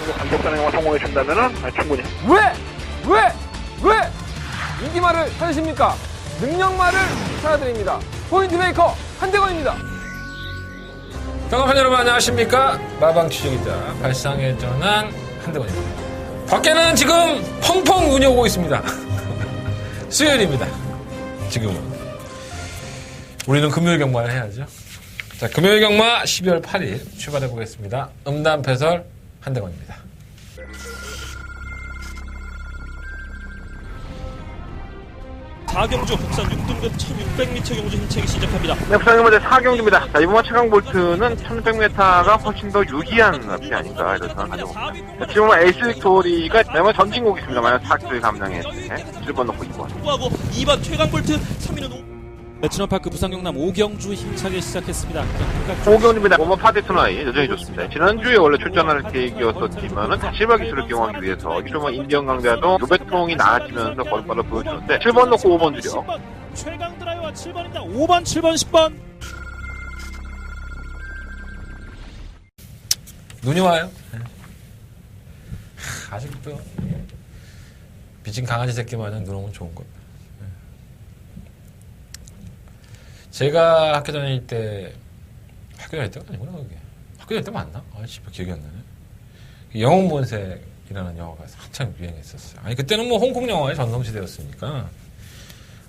정도 간격단행만 성공해준다면은 충분히. 왜? 인기말을 찾으십니까? 능력말을 찾아드립니다. 포인트 메이커 한대건입니다. 경험판 여러분 안녕하십니까? 마방 취재기자 발상의 전환 한대건입니다. 밖에는 지금 펑펑 눈이 오고 있습니다. 수요일입니다. 지금은. 우리는 금요일 경마를 해야죠. 자, 금요일 경마 12월 8일 출발해 보겠습니다. 음담패설 한대건입니다. 사경주 국산 6등급 1600m 경주 힘차게 시작합니다. 네, 부산경마대 4경주입니다. 자, 이번 최강 볼트는 1600m가 훨씬 더 유리한 앞이 아닌가 이런 생각을 가지고 있습니다. 지금은 에이스 빅토리가 매번 전진곡이 있습니다. 만약 사학들 감당했을 때 1번 넣고 2번. 하고 2번 최강볼트 3위는 매치너파크 부산경남 오경주 힘차게 시작했습니다. 오경주입니다. 5번 파데트나이 여전히 좋습니다. 지난주에 원래 출전할 계획이었었지만은 실버 기술을 기용하기 위해서 이러면 인디언 강자도 노백통이 나아지면서 거듭바로 보여주는데 7번 넣고 5번 주력. 최강 드라이버와 7번입니다. 5번, 7번, 10번. 눈이 와요. 아직도 미친 강아지 새끼 마냥 눈 오면 좋은 겁니다. 제가 학교 다닐 때가 아니구나, 그게. 학교 다닐 때 맞나? 씨발, 기억이 안 나네. 영웅본색이라는 영화가 한창 유행했었어요. 아니, 그때는 뭐 홍콩 영화의 전성시대였으니까.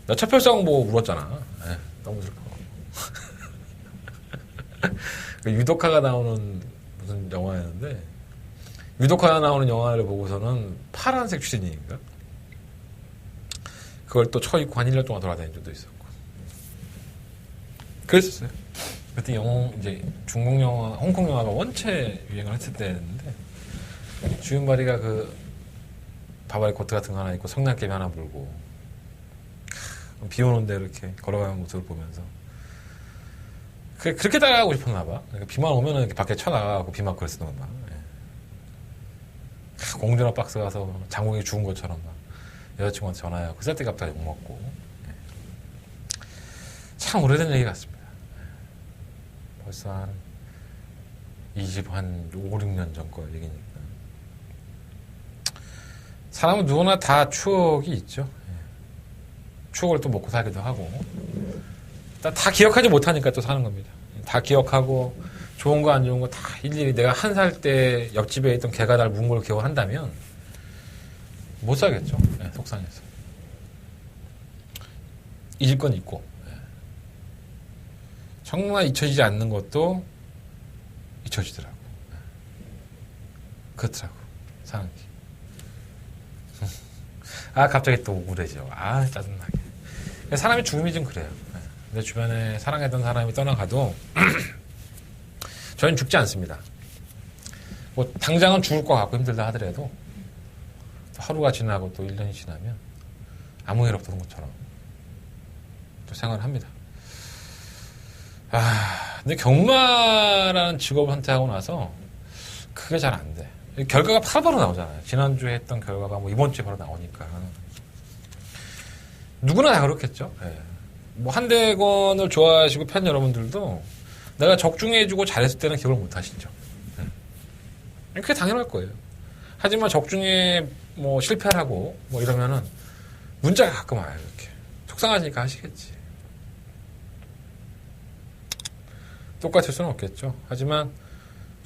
나 첫별상 보고 울었잖아. 너무 슬퍼. 그 유도카가 나오는 무슨 영화였는데, 유도카가 나오는 영화를 보고서는 파란색 추진인가? 그걸 또 처입고 한 1년 동안 돌아다닌 적도 있었고. 그랬었어요. 그때 이제 중국 영화, 홍콩 영화가 원체 유행을 했을 때였는데, 주윤발이가 그 바바리 코트 같은 거 하나 입고 성냥개비 하나 불고, 비 오는데 이렇게 걸어가는 모습을 보면서, 그렇게 따라가고 싶었나 봐. 그러니까 비만 오면은 이렇게 밖에 쳐나가고 비 맞고 그랬었나 봐. 공주나 박스 가서 장공이 죽은 것처럼 막 여자친구한테 전화해서 그 쌀때 갑자기 욕먹고. 참 오래된 얘기 같습니다. 벌써 한 5, 6년 전 거 얘기니까. 사람은 누구나 다 추억이 있죠. 추억을 또 먹고 살기도 하고. 다 기억하지 못하니까 또 사는 겁니다. 다 기억하고 좋은 거 안 좋은 거 다 일일이 내가 1살 때 옆집에 있던 개가 날 문 걸 기억한다면 못 살겠죠. 속상해서. 잊을 건 있고. 정말 잊혀지지 않는 것도 잊혀지더라고. 그렇더라고. 사는 게. 갑자기 또 우울해져. 짜증나게. 사람의 죽음이 좀 그래요. 내 주변에 사랑했던 사람이 떠나가도 저는 죽지 않습니다. 뭐 당장은 죽을 것 같고 힘들다 하더라도 하루가 지나고 또 1년이 지나면 아무 일 없던 것처럼 또 생활을 합니다. 근데 경마라는 직업을 선택하고 나서 그게 잘 안 돼. 결과가 바로 나오잖아요. 지난주에 했던 결과가 뭐 이번 주에 바로 나오니까. 누구나 다 그렇겠죠. 뭐 한대건을 좋아하시고 팬 여러분들도 내가 적중해주고 잘했을 때는 기억을 못 하시죠. 그게 당연할 거예요. 하지만 적중에 뭐 실패를 하고 뭐 이러면은 문자가 가끔 와요. 이렇게. 속상하시니까 하시겠지. 똑같을 수는 없겠죠. 하지만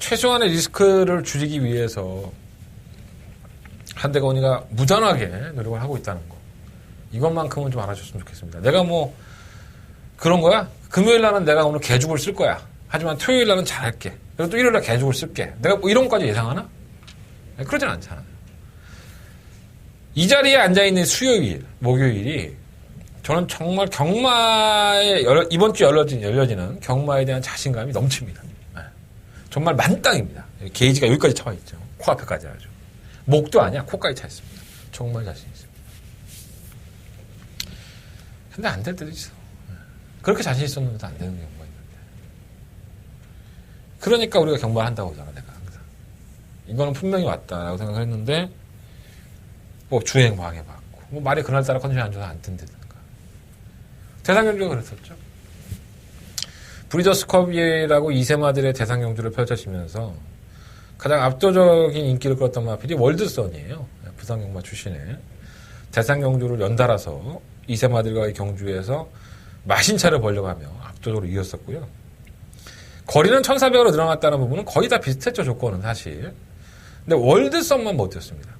최소한의 리스크를 줄이기 위해서 한대건이가 무단하게 노력을 하고 있다는 거. 이것만큼은 좀 알아줬으면 좋겠습니다. 내가 뭐 그런 거야? 금요일 날은 내가 오늘 개죽을 쓸 거야. 하지만 토요일 날은 잘할게. 그리고 또 일요일 날 개죽을 쓸게. 내가 뭐 이런 것까지 예상하나? 그러진 않잖아요. 이 자리에 앉아있는 수요일, 목요일이 저는 정말 경마에 이번 주 열려지는 경마에 대한 자신감이 넘칩니다. 정말 만땅입니다. 게이지가 여기까지 차와 있죠. 코앞에까지 아주. 목도 아니야. 코까지 차 있습니다. 정말 자신 있습니다. 근데 안 될 때도 있어. 그렇게 자신 있었는데도 안 되는 경우가 있는데. 그러니까 우리가 경마를 한다고 하잖아, 내가 항상. 이거는 분명히 왔다라고 생각을 했는데, 뭐 주행 방해받고, 뭐 말이 그날따라 컨디션이 안 좋아서 안 뜬다든가. 대상경주가 그랬었죠. 브리더스컵이라고 2세마들의 대상경주를 펼쳐지면서 가장 압도적인 인기를 끌었던 마필이 월드선이에요. 부산 경마 출신의 대상 경주를 연달아서 이세마들과의 경주에서 마신차를 벌려가며 압도적으로 이겼었고요. 거리는 1400으로 늘어났다는 부분은 거의 다 비슷했죠, 조건은 사실. 근데 월드선만 못 뛰었습니다.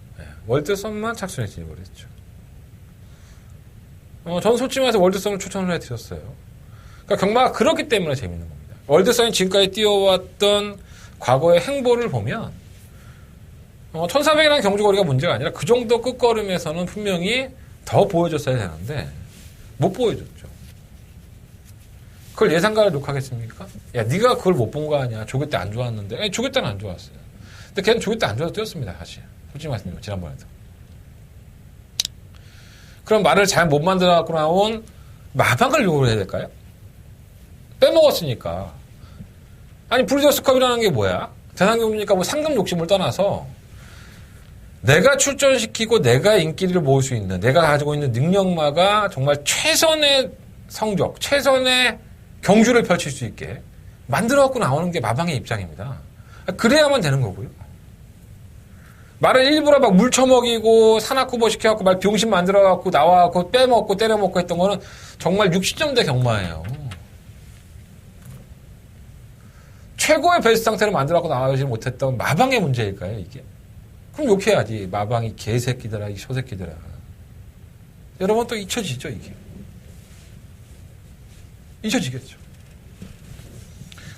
월드선만 착순에 진입을 했죠. 저는 솔직히 말해서 월드선을 추천을 해드렸어요. 그러니까 경마가 그렇기 때문에 재밌는 겁니다. 월드선이 지금까지 뛰어왔던 과거의 행보를 보면 1400이라는 경주거리가 문제가 아니라 그 정도 끝걸음에서는 분명히 더 보여줬어야 되는데 못 보여줬죠. 그걸 예상가를 욕하겠습니까? 야, 네가 그걸 못 본 거 아니야. 조교 때 안 좋았는데. 아니, 조교 때는 안 좋았어요. 근데 걔는 조교 때 안 좋아서 뛰었습니다, 사실. 솔직히 말씀드리면 지난번에도. 그럼 말을 잘 못 만들어 갖고 나온 마방을 욕을 해야 될까요? 빼먹었으니까. 아니, 브리더스컵이라는 게 뭐야? 대상경주니까 뭐 상금 욕심을 떠나서 내가 출전시키고 내가 인기를 모을 수 있는, 내가 가지고 있는 능력마가 정말 최선의 성적, 최선의 경주를 펼칠 수 있게 만들어 갖고 나오는 게 마방의 입장입니다. 그래야만 되는 거고요. 말을 일부러 막 물 처먹이고 산악구보 시켜갖고 말 병신 만들어갖고 나와갖고 빼먹고 때려먹고 했던 거는 정말 60점대 경마예요. 최고의 베스트 상태를 만들어갖고 나와주지 못했던 마방의 문제일까요, 이게? 그럼 욕해야지. 마방이 개새끼들아, 이 소새끼들아. 여러분 또 잊혀지죠, 이게. 잊혀지겠죠.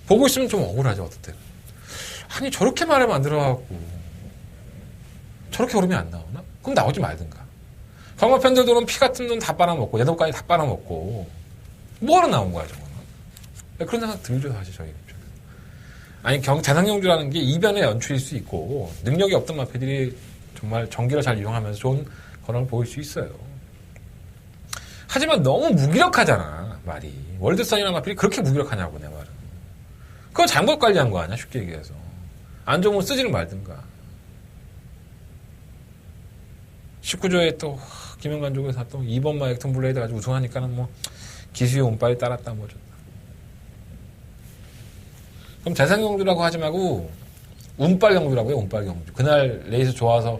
보고 있으면 좀 억울하죠, 어떨 때는. 아니, 저렇게 말을 만들어갖고 저렇게 오르면 안 나오나? 그럼 나오지 말든가. 경마 팬들도는 피 같은 돈 다 빨아먹고, 내 돈까지 다 빨아먹고, 뭐하러 나온 거야, 저거는? 그런 생각 들죠, 사실, 저희 입장에서. 아니, 대상경주라는 게 이변의 연출일 수 있고, 능력이 없던 마패들이 정말 전기를 잘 이용하면서 좋은 거를 보일 수 있어요. 하지만 너무 무기력하잖아, 말이. 월드선이나 마필이 그렇게 무기력하냐고, 내 말은. 그거 잘못 관리한 거 아니야, 쉽게 얘기해서. 안 좋으면 쓰지를 말든가. 19조에 또 김영관 쪽에서 또 2번 마액턴 블레이드 가지고 우승하니까는 뭐 기수의 운빨이 따랐다 뭐죠. 그럼 대상경주라고 하지 말고 운빨 경주라고 해요. 운빨 경주. 그날 레이스 좋아서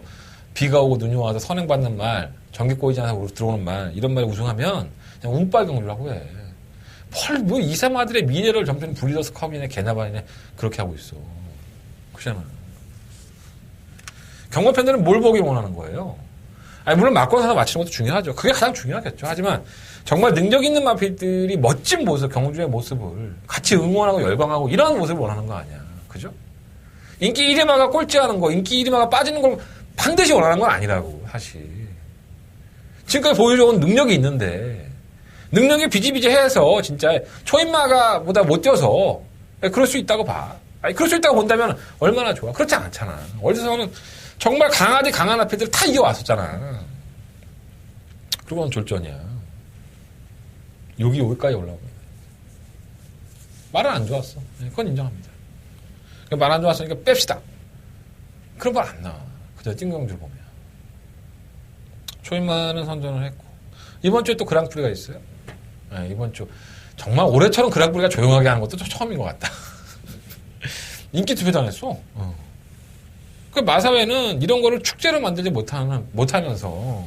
비가 오고 눈이 와서 선행받는 말, 전기 꼬이지 않아서 들어오는 말, 이런 말에 우승하면 그냥 운빨 경주라고 해. 뭐 이세마들의 미래를 점점 브리더스 컵이네 개나반이네 그렇게 하고 있어. 그렇잖아. 경마 팬들은 뭘 보길 원하는 거예요? 아니, 물론 막권 하나 맞추는 것도 중요하죠. 그게 가장 중요하겠죠. 하지만 정말 능력 있는 마필들이 멋진 모습, 경주의 모습을 같이 응원하고 열광하고 이런 모습을 원하는 거 아니야. 그죠? 인기 1위마가 꼴찌하는 거, 인기 1위마가 빠지는 걸 반드시 원하는 건 아니라고, 사실. 지금까지 보여줘온 능력이 있는데 능력이 비지비지해서 진짜 초인마가 보다 못 뛰어서 그럴 수 있다고 봐. 아니, 그럴 수 있다고 본다면 얼마나 좋아. 그렇지 않잖아. 월드선은 정말 강하디 강한 앞에들 다 이겨왔었잖아. 그리고는 졸전이야. 여기 여기까지 올라옵니다. 말은 안 좋았어. 그건 인정합니다. 말 안 좋았으니까 뺍시다. 그런 말 안 나와. 그저 띵경주를 보면. 초인마는 선전을 했고. 이번 주에 또 그랑프리가 있어요. 네, 이번 주. 정말 올해처럼 그랑프리가 조용하게 하는 것도 처음인 것 같다. 인기 투표 당했어. 그 마사회는 이런 거를 축제로 만들지 못하면서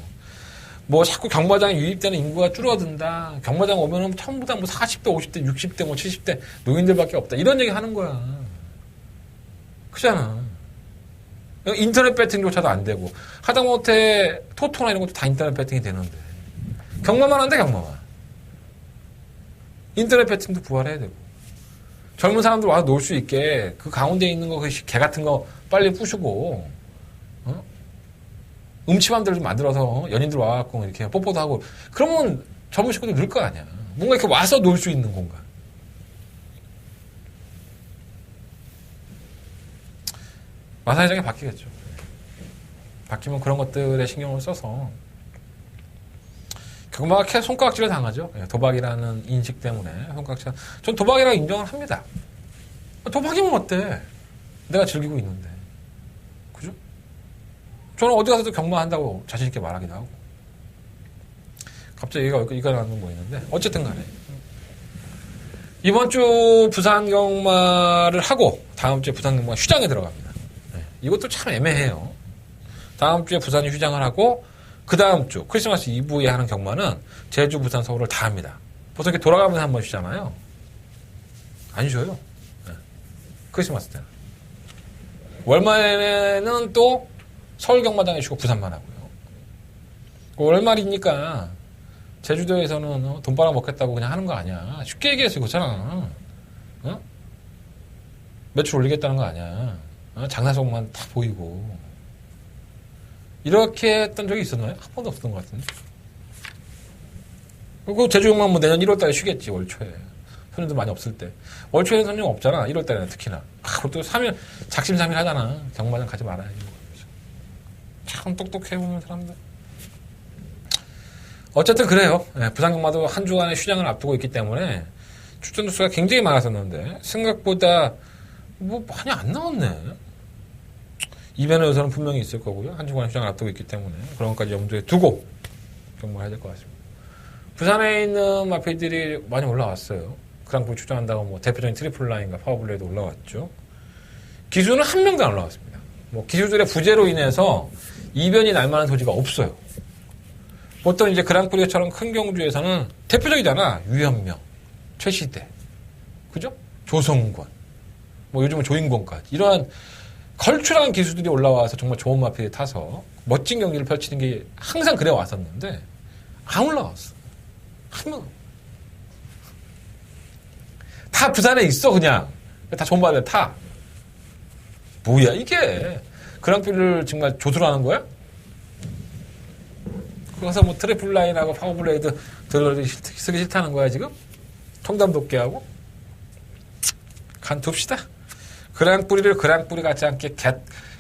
뭐 자꾸 경마장에 유입되는 인구가 줄어든다. 경마장 오면은 전부 다 뭐 40대, 50대, 60대, 뭐 70대 노인들밖에 없다. 이런 얘기 하는 거야. 그잖아. 인터넷 배팅조차도 안 되고 하다못해 토토나 이런 것도 다 인터넷 배팅이 되는데 경마만 한대 경마만. 인터넷 배팅도 부활해야 되고 젊은 사람들 와서 놀 수 있게 그 가운데 있는 거 그 개 같은 거 빨리 부수고 음치맘들 좀 만들어서 연인들 와갖고 이렇게 뽀뽀도 하고 그러면 젊은 식구들 늘 거 아니야. 뭔가 이렇게 와서 놀 수 있는 공간. 마사회장이 바뀌겠죠. 바뀌면 그런 것들에 신경을 써서 경마가 계속 손가락질을 당하죠. 도박이라는 인식 때문에 손가락질. 전 도박이라고 인정을 합니다. 도박이면 어때? 내가 즐기고 있는데. 그죠? 저는 어디 가서도 경마한다고 자신있게 말하기도 하고. 갑자기 이거 나는 거 보이는데. 어쨌든 간에. 이번 주 부산 경마를 하고 다음 주에 부산 경마 휴장에 들어갑니다. 이것도 참 애매해요. 다음 주에 부산이 휴장을 하고 그 다음 주 크리스마스 이브에 하는 경마는 제주, 부산, 서울을 다 합니다. 보통 이렇게 돌아가면서 한 번 쉬잖아요. 안 쉬어요. 네. 크리스마스 때는. 월말에는 또 서울 경마장에 쉬고 부산만 하고요. 월말이니까 제주도에서는 돈 빨아먹겠다고 그냥 하는 거 아니야. 쉽게 얘기해서 그렇잖아. 어? 매출 올리겠다는 거 아니야. 장사성만 다 보이고. 이렇게 했던 적이 있었나요? 한 번도 없었던 것 같은데. 그리고 제주경만 뭐 내년 1월 달에 쉬겠지, 월초에. 손님도 많이 없을 때. 월초에는 손님 없잖아, 1월 달에는 특히나. 그것도 3일, 작심삼일 하잖아. 경마장 가지 말아야지. 참 똑똑해 보면 사람들. 어쨌든 그래요. 네, 부산경마도 한 주간의 휴장을 앞두고 있기 때문에 출전 수가 굉장히 많았었는데 생각보다 뭐 많이 안 나왔네. 이변의 요소는 분명히 있을 거고요. 한 주간 휴장을 앞두고 있기 때문에 그런 것까지 염두에 두고 경마를 해야 될 것 같습니다. 부산에 있는 마필들이 많이 올라왔어요. 그랑프리 출전한다고 뭐 대표적인 트리플 라인과 파워블레이드 올라왔죠. 기수는 한 명도 안 올라왔습니다. 뭐 기수들의 부재로 인해서 이변이 날 만한 소지가 없어요. 보통 이제 그랑프리처럼 큰 경주에서는 대표적이잖아. 유현명, 최시대, 그죠? 조성권, 뭐 요즘은 조인권까지 이러한 걸출한 기수들이 올라와서 정말 좋은 마필이 타서 멋진 경기를 펼치는 게 항상 그래 왔었는데 안 올라왔어. 한 명. 다 부산에 있어 그냥. 다 좋은 마필 타. 뭐야 이게. 그랑프리를 정말 조수로 하는 거야? 그래서 뭐 트리플 라인하고 파워블레이드 쓰기 싫다는 거야 지금? 통담 돕게 하고? 간둡시다. 그랑프리를 그랑프리 같지 않게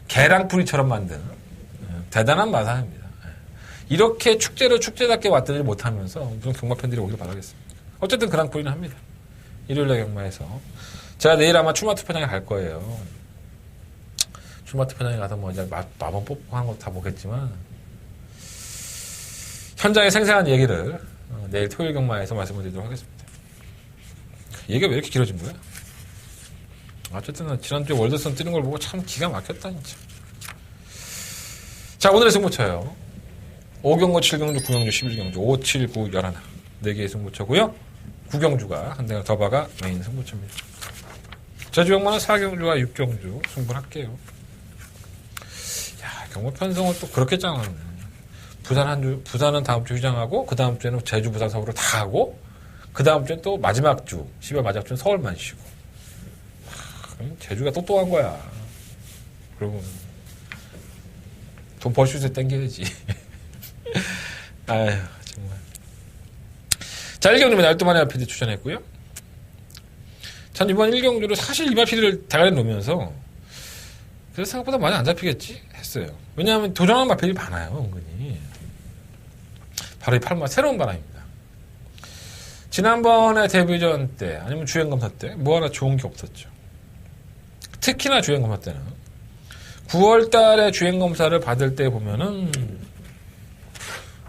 계랑프리처럼 만드는 대단한 마사입니다. 이렇게 축제를 축제답게 왔더니 못하면서 무슨 경마팬들이 오길 바라겠습니다. 어쨌든 그랑프리는 합니다. 일요일날 경마에서 제가 내일 아마 출마 투표장에 갈 거예요. 출마 투표장에 가서 뭐 이제 마법 뽑고 하는 거 다 보겠지만 현장의 생생한 얘기를 내일 토요일 경마에서 말씀을 드리도록 하겠습니다. 얘기가 왜 이렇게 길어진 거야? 어쨌든 지난주에 월드선 뛰는 걸 보고 참 기가 막혔다 진짜. 자 오늘의 승부처요. 5경주, 7경주, 9경주, 11경주, 5, 7, 9, 11 4개의 승부처고요. 9경주가 한 대가 더 박아 메인 승부처입니다. 제주경마는 4경주와 6경주 승부를 할게요. 야 경마 편성을 또 그렇게 짜놨네. 부산은 다음 주 휴장하고 그 다음 주에는 제주, 부산, 서울을 다 하고 그 다음 주엔 또 마지막 주 10월 마지막 주는 서울만 쉬고. 제주가 똑똑한 거야. 그리고 돈 벌 수 있을 때 땡겨야지. 아휴 정말. 자 1경주면 12마리 마필이 출전했고요. 전 이번 1경주로 사실 이 마필을 대가리 놓으면서 그래서 생각보다 많이 안 잡히겠지 했어요. 왜냐하면 도전하는 마필이 많아요 은근히. 바로 이 8마 새로운 바람입니다. 지난번에 데뷔전 때 아니면 주행검사 때 뭐 하나 좋은 게 없었죠. 특히나 주행검사 때는 9월 달에 주행검사를 받을 때 보면은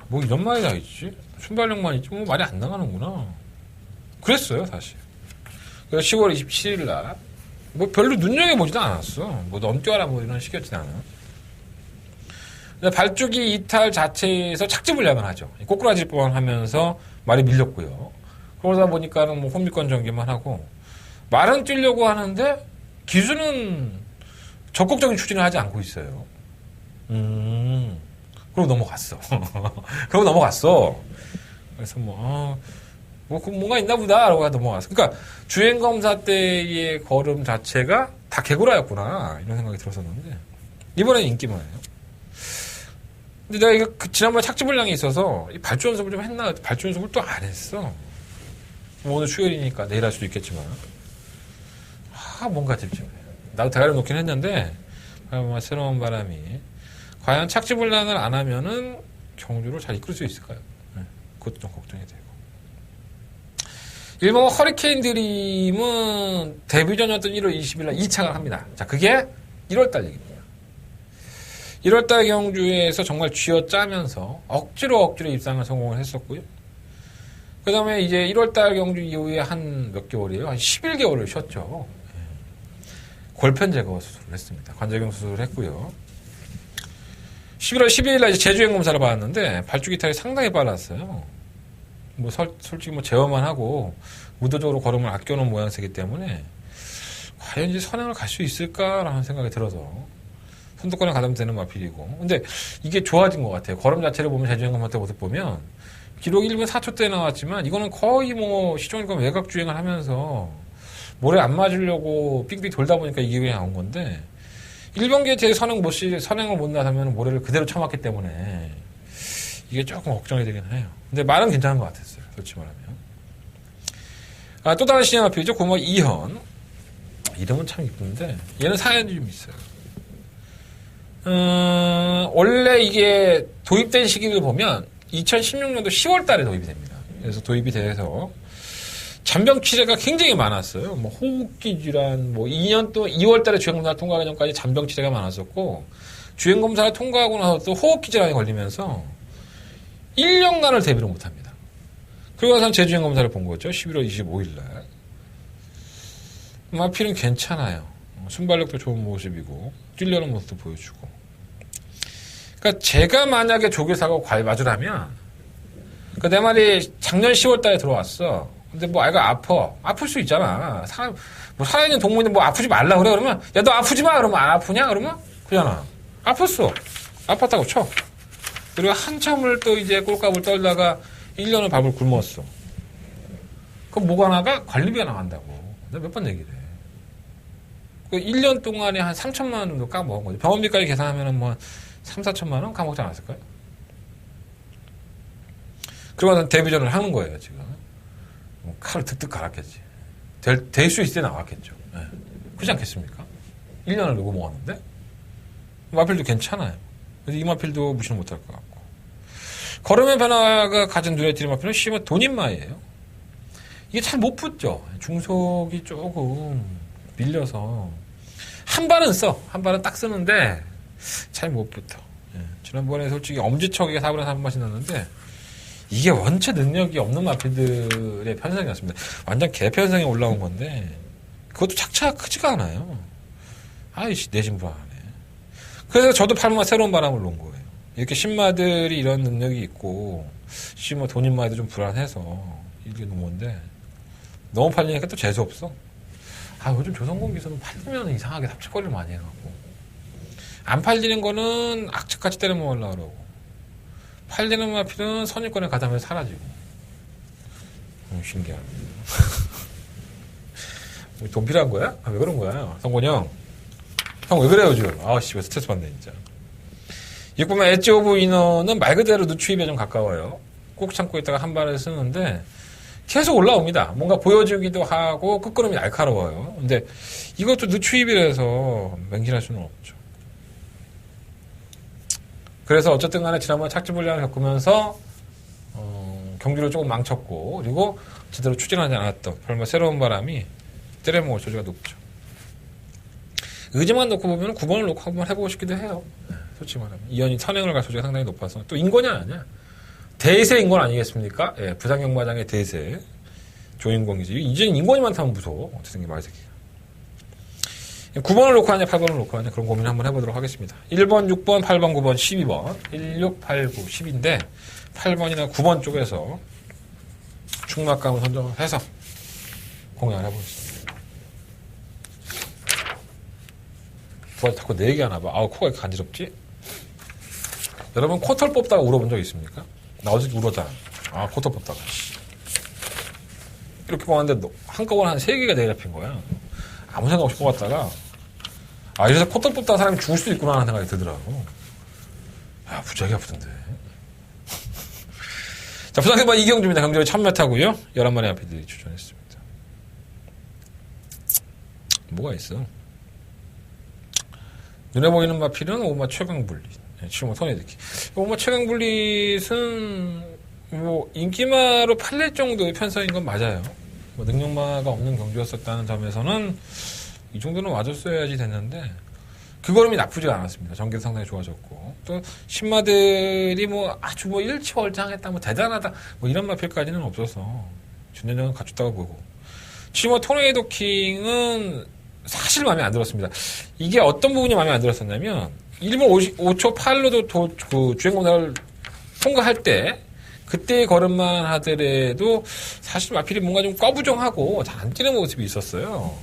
뭐 이런 말이 다 있지? 순발력만 있지 뭐 말이 안 나가는구나. 그랬어요 사실. 그래서 10월 27일 날 뭐 별로 눈여겨보지도 않았어. 뭐 넘뛰어라 뭐 이런 식이었진 않아. 발주기 이탈 자체에서 착지불량을 하죠. 꼬꾸라질 뻔하면서 말이 밀렸고요. 그러다 보니까는 뭐 혼미권 전개만 하고 말은 뛰려고 하는데 기수는 적극적인 추진을 하지 않고 있어요. 그러고 넘어갔어. 그러고 넘어갔어. 그래서 뭐 뭔가 있나 보다 라고 넘어갔어. 그러니까 주행검사 때의 걸음 자체가 다 개구라였구나 이런 생각이 들었었는데 이번엔 인기만 해요. 근데 내가 이거 지난번에 착지불량이 있어서 이 발주 연습을 좀 했나? 발주 연습을 또 안 했어. 뭐 오늘 수요일이니까 내일 할 수도 있겠지만 뭔가 찝찝해. 나도 대가리 놓긴 했는데 새로운 바람이 과연 착지불량을 안 하면은 경주를 잘 이끌 수 있을까요? 네, 그것도 좀 걱정이 되고. 일본 허리케인 드림은 데뷔전이었던 1월 20일 날 2차가 합니다. 자, 그게 1월달 얘기입니다. 1월달 경주에서 정말 쥐어짜면서 억지로 입상을 성공을 했었고요. 그 다음에 이제 1월달 경주 이후에 한 몇 개월이에요? 한 11개월을 쉬었죠. 골편 제거 수술을 했습니다. 관절경 수술을 했고요. 11월 12일 날 제주행 검사를 받았는데 발주 기탈이 상당히 빨랐어요. 뭐 솔직히 뭐 제어만 하고 의도적으로 걸음을 아껴놓은 모양새이기 때문에 과연 이제 선행을 갈 수 있을까라는 생각이 들어서 선두권에 가담 되는 마필이고. 근데 이게 좋아진 것 같아요. 걸음 자체를 보면 제주행 검사 때 모습 보면 기록 1분 4초 때 나왔지만 이거는 거의 뭐 시종일관 외곽 주행을 하면서 모래 안 맞으려고 삑삑 돌다 보니까 이게 그냥 나온 건데 1번기에 제 선행을 못 나서면 모래를 그대로 쳐맞기 때문에 이게 조금 걱정이 되긴 해요. 근데 말은 괜찮은 것 같았어요. 솔직히 말하면. 또 다른 신인 마필이죠. 고모 이현. 이름은 참 이쁜데 얘는 사연이 좀 있어요. 원래 이게 도입된 시기를 보면 2016년도 10월 달에 도입이 됩니다. 그래서 도입이 돼서 잔병 치레가 굉장히 많았어요. 뭐 호흡기 질환, 뭐 2년 또 2월 달에 주행검사를 통과하기 전까지 잔병 치레가 많았었고 주행검사를 통과하고 나서 또 호흡기 질환이 걸리면서 1년간을 대비를 못합니다. 그리고 나서 재주행검사를 본 거죠. 11월 25일 날. 마필은 괜찮아요. 순발력도 좋은 모습이고 뛰려는 모습도 보여주고. 그러니까 제가 만약에 조교사가 맞으라면 그러니까 내 말이 작년 10월 달에 들어왔어. 근데 뭐 아이가 아플 수 있잖아. 뭐 살아있는 동물인데 뭐 아프지 말라 그래. 그러면 야 너 아프지 마. 그러면 안 아프냐? 그러면 그잖아. 아팠어. 아팠다고 쳐. 그리고 한참을 또 이제 꼴값을 떨다가 1년을 밥을 굶었어. 그럼 뭐가 나가? 관리비가 나간다고. 내가 몇 번 얘기를 해. 그 1년 동안에 한 3천만 원 정도 까먹은 거죠. 병원비까지 계산하면은 뭐 3, 4천만 원 까먹지 않았을까요? 그리고 나서 데뷔전을 하는 거예요, 지금. 칼을 득득 갈았겠지. 될 수 있을 때 나왔겠죠. 네. 그렇지 않겠습니까? 1년을 누구 먹었는데? 마필도 괜찮아요. 그래서 이 마필도 무시는 못할 것 같고. 걸음의 변화가 가진 눈에 띄는 마필은 심한 돈인마이에요. 이게 잘 못 붙죠. 중속이 조금 밀려서. 한 발은 딱 쓰는데 잘 못 붙어. 예. 지난번에 솔직히 엄지척에 사고를 한 번씩 났는데 이게 원체 능력이 없는 마필들의 편성이었습니다. 완전 개편성에 올라온 건데 그것도 착차가 크지가 않아요. 아이씨 내심불안하네. 그래서 저도 팔마 새로운 바람을 놓은 거예요. 이렇게 신마들이 이런 능력이 있고 심지어 돈인마에도 좀 불안해서 이게 놓은 건데 너무 팔리니까 또 재수없어. 요즘 조선공 기술은 팔리면 이상하게 삽질거리를 많이 해갖고 안 팔리는 거는 악착같이 때려 먹으려고 그러고 팔리는 마필은 선입권에 가담해서 사라지고. 신기하네. 돈 필요한 거야? 왜 그런 거야? 성곤이 형. 형 왜 그래요, 지금? 왜 스트레스 받네, 진짜. 이거 보면 엣지 오브 이너는 말 그대로 누추입에 좀 가까워요. 꼭 참고 있다가 한 발을 쓰는데 계속 올라옵니다. 뭔가 보여주기도 하고 끝걸음이 날카로워요. 근데 이것도 누추입이라서 맹신할 수는 없죠. 그래서 어쨌든 간에 지난번 착지불량을 겪으면서 경기를 조금 망쳤고 그리고 제대로 추진하지 않았던 설마 새로운 바람이 때려먹을 소지가 높죠. 의지만 놓고 보면 9번을 놓고 한번 해보고 싶기도 해요. 솔직히 말하면 이현이 선행을 갈 소지가 상당히 높아서 또 인권이 아니야. 대세 인권 아니겠습니까? 예, 부산경마장의 대세 조인공이지. 이제는 인권이 많다면 무서워. 어떻게 생긴 말새끼가. 9번을 놓고 하냐 8번을 놓고 하냐 그런 고민을 한번 해보도록 하겠습니다. 1번, 6번, 8번, 9번, 12번 1, 6, 8, 9, 10인데 8번이나 9번 쪽에서 충막감을 선정해서 공략을 해보겠습니다. 누가 자꾸 내 얘기하나 봐. 코가 이렇게 간지럽지? 여러분 코털 뽑다가 울어본 적 있습니까? 나 어제 울었잖아. 코털 뽑다가 이렇게 뽑았는데 한꺼번에 한 3개가 내려핀 거야. 아무 생각 없이 뽑았다가 이래서 코털 뽑다가 사람이 죽을 수도 있구나 하는 생각이 들더라고. 부작이 아프던데. 자, 부산경마 이경주입니다. 경주의 1000m고요. 11마리 앞에들이 추천했습니다. 뭐가 있어? 눈에 보이는 마필은 오마 최강불릿. 지금 손해듣기. 오마 최강불릿은 뭐 인기마로 팔릴 정도의 편성인 건 맞아요. 뭐 능력마가 없는 경주였었다는 점에서는 이 정도는 와줬어야지 됐는데 그 걸음이 나쁘지 않았습니다. 전개도 상당히 좋아졌고 또 신마들이 뭐 아주 뭐 일치월장했다 뭐 대단하다 뭐 이런 마필까지는 없어서 준현장은 갖췄다고 보고 지금 토네이도 킹은 사실 마음에 안 들었습니다. 이게 어떤 부분이 마음에 안 들었었냐면 1분 5초 8로도 그 주행공사를 통과할 때 그때의 걸음만 하더라도 사실 마필이 뭔가 좀 꺼부정하고 잘 안 뛰는 모습이 있었어요.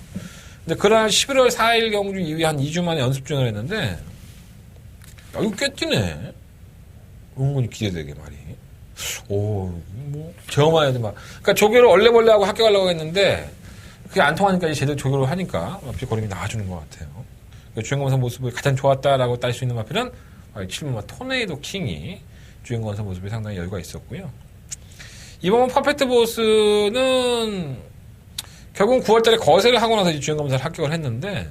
근데 그날 11월 4일 경주 이후에 한 2주 만에 연습 중을 했는데 야, 이거 꽤 뛰네. 은근히 기대되게 말이. 오, 뭐 제어만 막. 그러니까 조교를 얼레벌레하고 학교 가려고 했는데 그게 안 통하니까 이제 제대로 조교를 하니까 마필 걸음이 나와주는 것 같아요. 주행검사 모습이 가장 좋았다라고 딸 수 있는 마필은 7번 토네이도 킹이 주행검사 모습이 상당히 여유가 있었고요. 이번 퍼펙트 보스는 결국 9월달에 거세를 하고 나서 주행검사를 합격을 했는데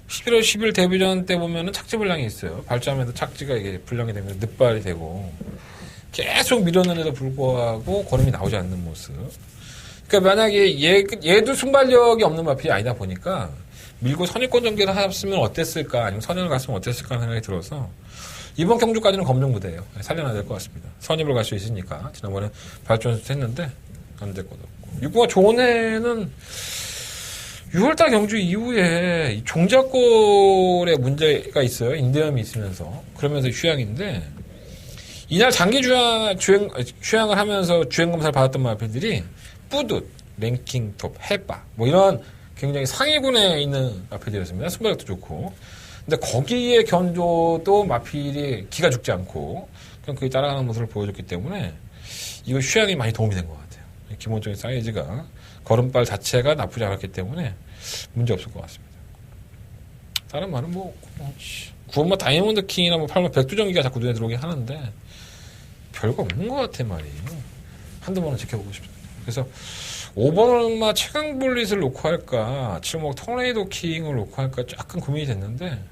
11월 10일 데뷔전 때 보면은 착지 불량이 있어요. 발자하면서 착지가 이게 불량이 되면 늑발이 되고 계속 밀었는데도 불구하고 걸음이 나오지 않는 모습. 그러니까 만약에 얘도 순발력이 없는 마필이 아니다 보니까 밀고 선입권 전개를 했으면 어땠을까 아니면 선행을 갔으면 어땠을까 하는 생각이 들어서 이번 경주까지는 검정부대예요. 살려놔야 될 것 같습니다. 선입을 갈 수 있으니까 지난번에 발전수 했는데 안 될 것 같고 6번 존에는 6월달 경주 이후에 종자골에 문제가 있어요. 인대염이 있으면서 그러면서 휴양인데 이날 장기 휴양을 하면서 주행검사를 받았던 마필들이 뿌듯, 랭킹 톱, 해바 뭐 이런 굉장히 상위군에 있는 마필들이었습니다. 순발력도 좋고 근데 거기에 견조도 마필이 기가 죽지 않고 그냥 그게 따라가는 모습을 보여줬기 때문에 이거 휴양이 많이 도움이 된 것 같아요. 기본적인 사이즈가 걸음발 자체가 나쁘지 않았기 때문에 문제 없을 것 같습니다. 다른 말은 뭐 9번마 다이아몬드 킹이나 뭐 8번 백두전기가 자꾸 눈에 들어오긴 하는데 별거 없는 것 같아 말이에요. 한두 번은 지켜보고 싶습니다. 그래서 5번마 최강볼릿을 놓고 할까 7번 토네이도 킹을 놓고 할까 약간 고민이 됐는데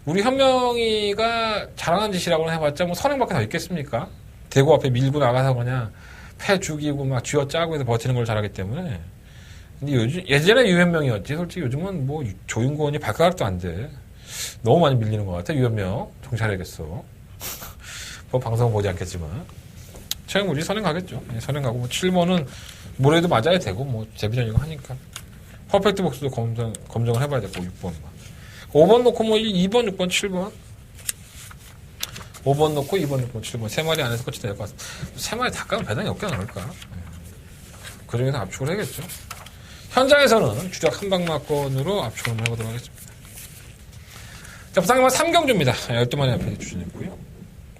우리 현명이가 잘하는 짓이라고는 해봤자 뭐 선행밖에 더 있겠습니까? 대구 앞에 밀고 나가서 그냥 패 죽이고 막 쥐어짜고 해서 버티는 걸 잘하기 때문에 근데 요즘 예전에 유현명이었지 솔직히 요즘은 뭐 조윤권이 발가락도 안 돼. 너무 많이 밀리는 것 같아. 유현명 정찰해야겠어. 뭐 방송은 보지 않겠지만 최강볼릿 선행 가겠죠. 선행 가고 뭐 7번은 뭐래도 맞아야 되고 뭐 데뷔전이고 하니까 퍼펙트 복스도 검정을 해봐야 되고 6번만 5번 놓고 뭐 2번 6번 7번 5번 놓고 2번 6번 7번 3마리 안에서 끝이 될 것 같습니다. 3마리 다 까면 배당이 없게 나올까. 그 중에서 압축을 해야겠죠. 현장에서는 주력 한방막건으로 압축을 한번 해보도록 하겠습니다. 자, 부상님은 3경주입니다. 12마리 앞에 추진했고요.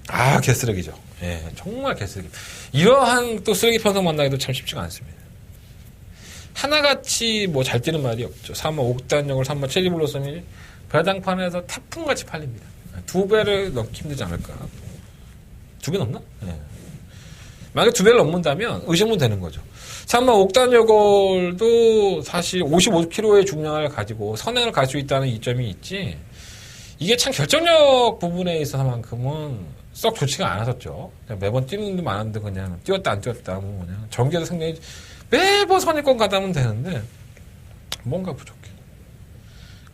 아, 개쓰레기죠. 예, 정말 개쓰레기. 이러한 또 쓰레기 편성 만나기도 참 쉽지가 않습니다. 하나같이 뭐 잘 뛰는 말이 없죠. 3번 옥단역을 3번 체리블로썸이 배당판에서 태풍같이 팔립니다. 2배를 넘기 힘들지 않을까. 2배 넘나? 예. 만약에 2배를 넘는다면 의심은 되는 거죠. 3번 옥단역을도 사실 55kg의 중량을 가지고 선행을 갈 수 있다는 이점이 있지. 이게 참 결정력 부분에 있어서만큼은 썩 좋지가 않았었죠. 매번 뛰는 분도 많았는데 그냥 뛰었다 안 뛰었다 뭐 그냥 전개도 상당히 매번 선입권 가다면 되는데 뭔가 부족해.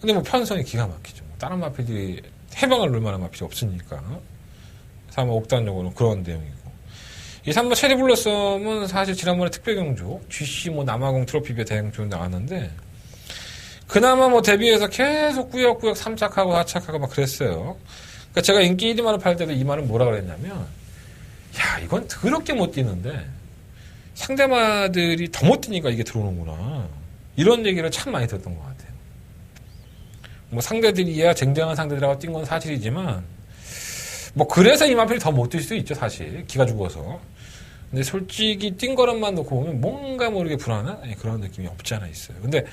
근데 뭐 편성이 기가 막히죠. 다른 마필들이 해방을 놓을 만한 마필이 없으니까 3번 옥단역으로는 그런 내용이고 이 3번 체리블러썸은 사실 지난번에 특별경주 GC 뭐 남아공 트로피비에 대행주 나왔는데 그나마 뭐 데뷔해서 계속 꾸역꾸역 3착하고 4착하고 막 그랬어요. 그러니까 제가 인기 1위만을 팔 때도 이 말은 뭐라 그랬냐면 야 이건 더럽게 못 뛰는데 상대마들이 더 못 뛰니까 이게 들어오는구나. 이런 얘기를 참 많이 들었던 것 같아요. 뭐 상대들이야 쟁쟁한 상대들하고 뛴 건 사실이지만 뭐 그래서 이 마필이 더 못 뛸 수도 있죠 사실. 기가 죽어서. 근데 솔직히 뛴 거름만 놓고 보면 뭔가 모르게 불안한 그런 느낌이 없지 않아 있어요. 근데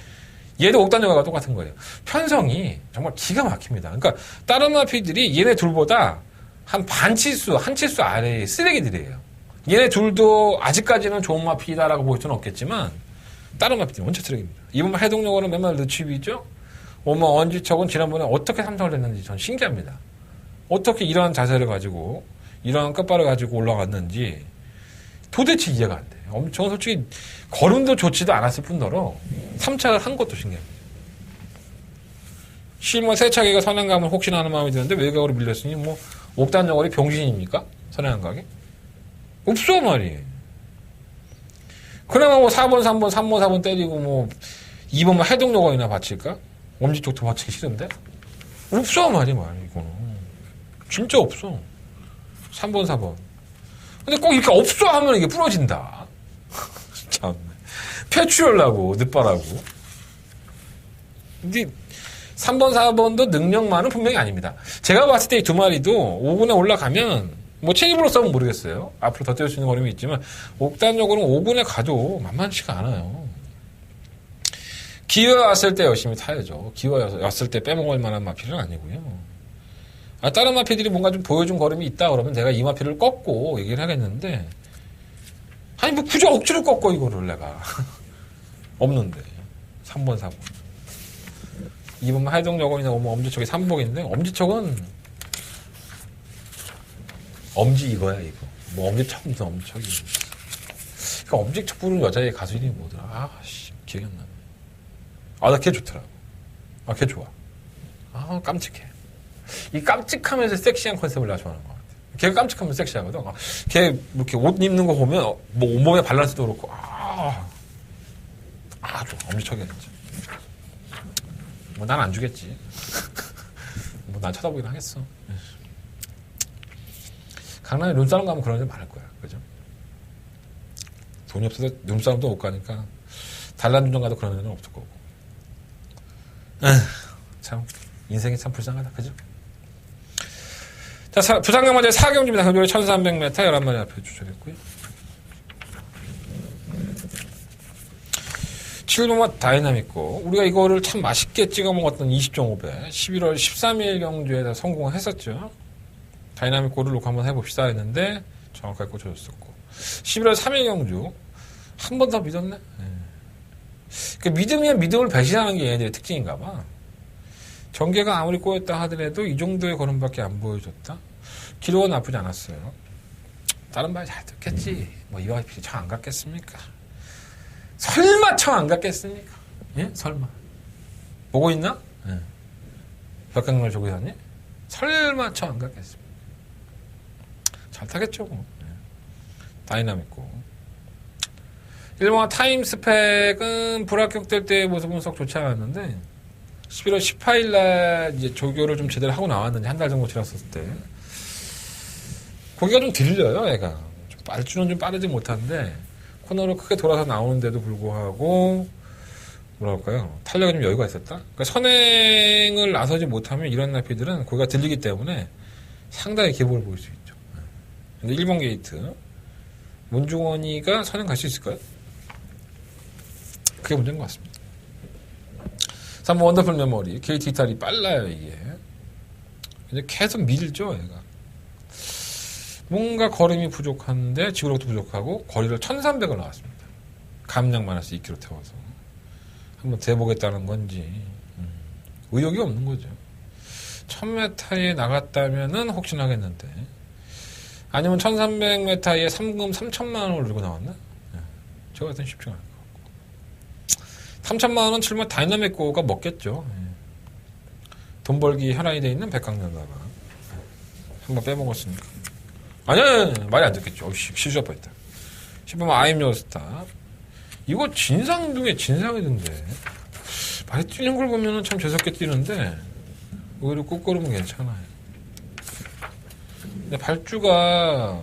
얘도 옥단역과 똑같은 거예요. 편성이 정말 기가 막힙니다. 그러니까 다른 마필들이 얘네 둘보다 한 반치수, 한 치수 아래의 쓰레기들이에요. 얘네 둘도 아직까지는 좋은 마필이다라고 볼 수는 없겠지만 다른 마필들은 원체 쓰레기입니다. 이번 해동력으로는 맨날 늦추비죠. 뭐 언지척은 지난번에 어떻게 삼성을 했는지 전 신기합니다. 어떻게 이러한 자세를 가지고 이러한 끝발을 가지고 올라갔는지 도대체 이해가 안 돼요. 엄청 솔직히 걸음도 좋지도 않았을 뿐더러 3착을 한 것도 신기합니다. 실마 세차기가 선행감을 혹시나 하는 마음이 드는데 외곽으로 밀렸으니 뭐 옥단역거리 병신입니까? 선행감각이? 없어 말이에요. 그나마 뭐 4번 3번 3번 4번 때리고 뭐 2번만 해동요건이나 바칠까? 엄지 쪽도 바치기 싫은데? 없어, 말이 이거는. 진짜 없어. 3번, 4번. 근데 꼭 이렇게 없어 하면 이게 부러진다. 참. 패출하려고, 늦바라고. 근데 3번, 4번도 능력만은 분명히 아닙니다. 제가 봤을 때 이 두 마리도 5군에 올라가면, 뭐 체입으로 싸우면 모르겠어요. 앞으로 더 뛸 수 있는 거림이 있지만, 옥단적으로는 5군에 가도 만만치가 않아요. 기회가 왔을 때 열심히 타야죠. 기회가 왔을 때 빼먹을 만한 마피는 아니고요. 다른 마피들이 뭔가 좀 보여준 걸음이 있다 그러면 내가 이 마피를 꺾고 얘기를 하겠는데, 아니, 뭐 굳이 억지로 꺾어, 이거를 내가. 없는데. 3번, 4번. 2번만 해동여건이나 오면 엄지척이 3복인데, 엄지척은, 엄지 이거야, 이거. 뭐 엄지척, 무슨 엄지척이. 그러니까 엄지척 부르는 여자의 가수 이름이 뭐더라? 기억이 안 나네. 나 걔 좋더라. 걔 좋아. 깜찍해. 이 깜찍하면서 섹시한 컨셉을 나 좋아하는 것 같아. 걔가 깜찍하면서 섹시하거든. 걔 이렇게 옷 입는 거 보면 뭐 온몸의 밸런스도 그렇고 좀 엄지척이야 진짜. 뭐 난 안 주겠지. 뭐 난 쳐다보긴 하겠어. 강남에 룸사롱 가면 그런 데 많을 거야. 그죠? 돈이 없어서 룸사롱도 못 가니까 단란주점 가도 그런 데는 없을 거고. 참 인생이 참 불쌍하다. 그죠? 자, 부산강마제 4경주입니다. 경주에 1300m 11마리 앞에 주차했고요. 7번맛 다이나믹고, 우리가 이거를 참 맛있게 찍어 먹었던 20.5배 11월 13일 경주에서 성공을 했었죠. 다이나믹고를 놓고 한번 해봅시다 했는데 정확하게 꽂혀줬었고, 11월 3일 경주 한 번 더 믿었네. 그 믿으면 믿음을 배신하는 게 얘네들의 특징인가 봐. 전개가 아무리 꼬였다 하더라도 이 정도의 걸음밖에 안 보여줬다. 기록은 나쁘지 않았어요. 다른 말 잘 듣겠지. 뭐 이와 같이 청 안 갔겠습니까? 설마 청 안 갔겠습니까? 예? 설마. 보고 있나? 예. 벽강말 조교사님? 설마 청 안 갔겠습니까? 잘 타겠죠, 뭐. 예. 다이나믹고. 일본화 타임 스펙은 불합격될 때의 모습은 썩 좋지 않았는데, 11월 18일날 이제 조교를 좀 제대로 하고 나왔는데, 한 달 정도 지났었을 때. 거기가 좀 들려요, 애가. 발주는 좀 빠르지 못한데, 코너를 크게 돌아서 나오는데도 불구하고, 뭐랄까요, 탄력에 좀 여유가 있었다? 그러니까 선행을 나서지 못하면 이런 나피들은 거기가 들리기 때문에 상당히 기복을 보일 수 있죠. 근데 1번 게이트. 문중원이가 선행 갈 수 있을까요? 그게 문제인 것 같습니다. 3번 원더풀 메모리. 게이트 이탈이 빨라요, 이게. 근데 계속 밀죠, 얘가. 뭔가 걸음이 부족한데, 지구력도 부족하고, 거리를 1300을 나왔습니다. 감량 마이너스 2km 태워서. 한번 대보겠다는 건지, 의욕이 없는 거죠. 1000m에 나갔다면은 혹시나 하겠는데, 아니면 1300m에 3금 3000만원을 들고 나왔나? 저 같은 쉽지 않을 것 같고. 3000만원 칠면 다이나믹고가 먹겠죠. 돈 벌기 현안이 돼 있는 백강연가가. 한번 빼먹었으니까. 아니야, 말이 안 듣겠죠. 실수할 뻔했다. 10번 아임요스타. 이거 진상 중에 진상이던데. 많이 뛰는 걸 보면은 참 재수없게 뛰는데, 오히려 꽃걸음은 괜찮아요. 근데 발주가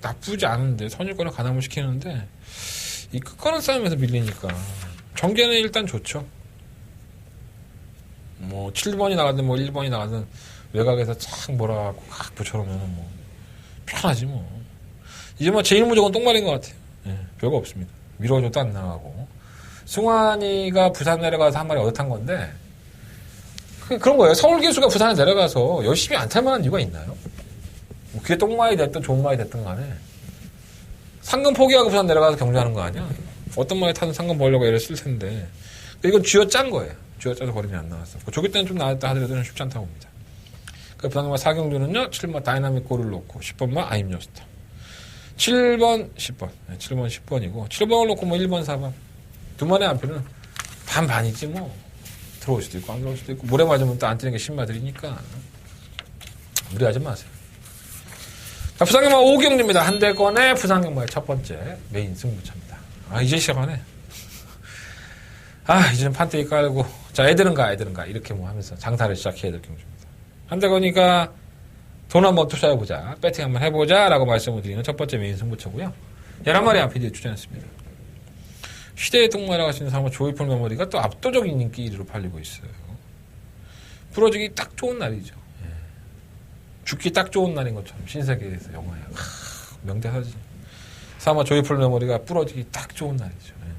나쁘지 않은데, 선일권을 가담을 시키는데, 이 끝가는 싸움에서 밀리니까. 전개는 일단 좋죠. 뭐, 7번이 나가든 뭐 1번이 나가든 외곽에서 착 몰아갖고 각 붙여놓으면 뭐, 편하지 뭐. 이제 뭐 제일 무조건 똥말인 것 같아요. 예, 별거 없습니다. 밀어줘도 안 나가고. 승환이가 부산 내려가서 한 마리 얻어탄 건데, 그런 거예요. 서울기수가 부산에 내려가서 열심히 안 탈 만한 이유가 있나요? 뭐 그게 똥말이 됐든 좋은 말이 됐든 간에. 상금 포기하고 부산 내려가서 경주하는 거 아니야? 어떤 말이 타든 상금 벌려고 애를 쓸 텐데. 이건 쥐어짠 거예요. 쥐어짜서 걸음이 안 나왔어. 조기 때는 좀 나왔다 하더라도 쉽지 않다고 봅니다. 그 부산경마 4경주는요, 7번 다이나믹 골을 놓고, 10번만 아임요스타. 7번, 10번. 7번, 10번이고, 7번을 놓고 뭐 1번, 4번. 두 마리 앞에는 반반이지 뭐. 들어올 수도 있고, 안 들어올 수도 있고, 모래 맞으면 또 안 뛰는 게 신마들이니까. 무리하지 마세요. 자, 부산경마 5경주입니다. 한대권의 부산경마의 첫 번째 메인 승부차입니다. 이제 시작하네. 이제는 판때기 깔고, 자, 애들은 가. 이렇게 뭐 하면서 장사를 시작해야 될 경주입니다. 한대건이가 돈 한번 투자해보자. 배팅 한번 해보자. 라고 말씀을 드리는 첫 번째 메인 승부처고요. 11마리 안피디에 출전했습니다. 시대의 동무라고 할 수 있는 사람은 조이풀 메모리가 또 압도적인 인기 1위로 팔리고 있어요. 부러지기 딱 좋은 날이죠. 예. 죽기 딱 좋은 날인 것처럼 신세계에서 영화야. 명대사지. 사마 조이풀 메모리가 부러지기 딱 좋은 날이죠. 예.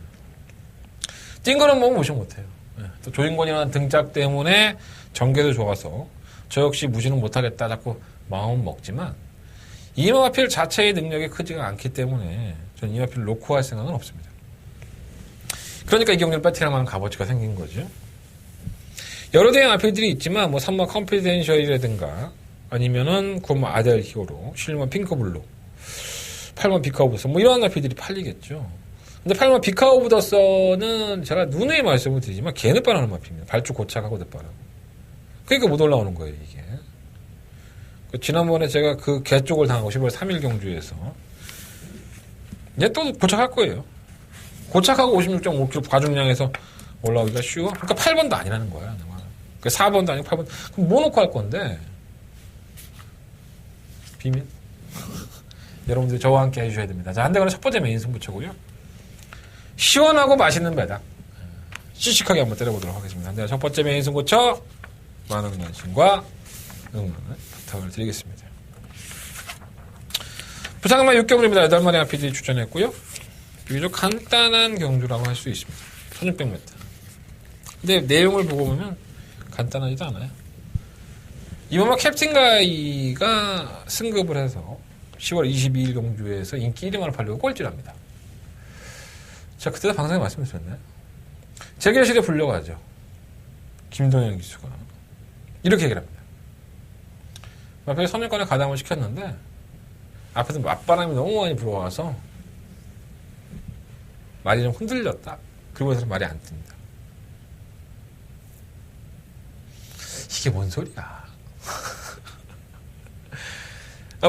뛴 거는 뭐 무시 못해요. 예. 또 조인권이라는 등짝 때문에 전개도 좋아서 저 역시 무시는 못하겠다 자꾸 마음 먹지만 이마필 자체의 능력이 크지가 않기 때문에 저는 이마필을 놓고 할 생각은 없습니다. 그러니까 이 경기를 배팅할 만한 값어치가 생긴 거죠. 여러 대의 마필들이 있지만 뭐 3번 컨피덴셜이라든가 아니면은 9번 아델 히어로, 7번 핑크블루, 8번 비카오브더서 뭐 이러한 마필들이 팔리겠죠. 근데 8번 비카오브더서는 제가 누누이 말씀을 드리지만 개 늦바라는 마필입니다. 발주 고착하고 늦바라고. 그러니까 못 올라오는 거예요 이게. 지난번에 제가 그 개 쪽을 당하고 10월 3일 경주에서 이제 또 고착할 거예요. 고착하고 56.5kg 과중량에서 올라오기가 쉬워? 그러니까 8번도 아니라는 거야. 그러니까 4번도 아니고 8번. 그럼 뭐 놓고 할 건데? 비밀? 여러분들이 저와 함께 해주셔야 됩니다. 자, 한대건의 첫 번째 메인 승부처고요. 시원하고 맛있는 배당. 씩씩하게 한번 때려보도록 하겠습니다. 한대건 첫 번째 메인 승부처 많은 관심과 응원을 부탁을 드리겠습니다. 부산항만 6경주입니다. 8마리 RPD 추천했고요. 비교적 간단한 경주라고 할 수 있습니다. 1600m. 근데 내용을 보고 보면 간단하지도 않아요. 이번만 캡틴 가이가 승급을 해서 10월 22일 경주에서 인기 1위만을 팔려고 꼴찌랍니다. 자, 그때도 방송에 말씀드렸나요? 재결실에 불려가죠. 김동현 기수가. 이렇게 얘기를 합니다. 앞에 선일권에 가담을 시켰는데 앞에서 맞바람이 너무 많이 불어와서 말이 좀 흔들렸다. 그러고 나서 말이 안 뜬다. 이게 뭔 소리야.